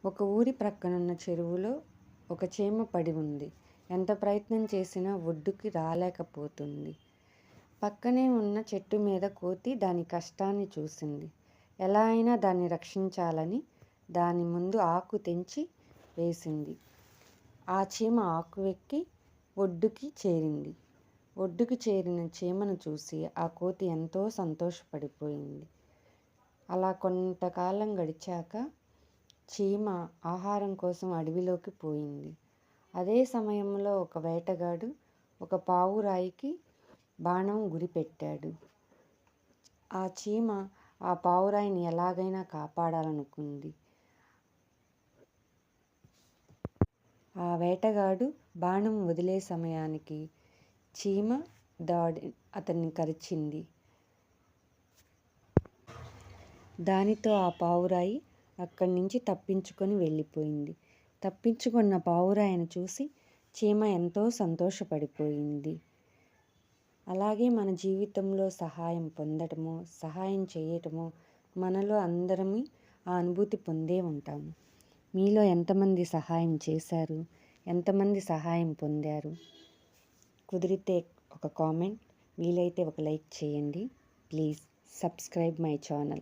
ఒక ఊరి ప్రక్కనున్న చెరువులో ఒక చీమ పడి ఉంది. ఎంత ప్రయత్నం చేసినా ఒడ్డుకి రాలేకపోతుంది. పక్కనే ఉన్న చెట్టు మీద కోతి దాని కష్టాన్ని చూసింది. ఎలా అయినా దాన్ని రక్షించాలని దాని ముందు ఆకు తెంచి వేసింది. ఆ చీమ ఆకు ఎక్కి ఒడ్డుకి చేరింది. ఒడ్డుకి చేరిన చీమను చూసి ఆ కోతి ఎంతో సంతోషపడిపోయింది. అలా కొంతకాలం గడిచాక చీమ ఆహారం కోసం అడవిలోకి పోయింది. అదే సమయంలో ఒక వేటగాడు ఒక పావురాయికి బాణం గురిపెట్టాడు. ఆ చీమ ఆ పావురాయిని ఎలాగైనా కాపాడాలనుకుంది. ఆ వేటగాడు బాణం వదిలే సమయానికి చీమ అతన్ని కరిచింది. దానితో ఆ పావురాయి అక్కడి నుంచి తప్పించుకొని వెళ్ళిపోయింది. తప్పించుకున్న పావురాయిని చూసి చీమ ఎంతో సంతోషపడిపోయింది. అలాగే మన జీవితంలో సహాయం పొందటము, సహాయం చేయటము, మనలో అందరమీ ఆ అనుభూతి పొందే ఉంటాము. మీలో ఎంతమంది సహాయం చేశారు? ఎంతమంది సహాయం పొందారు? కుదిరితే ఒక కామెంట్, వీలైతే ఒక లైక్ చేయండి. Please subscribe my channel.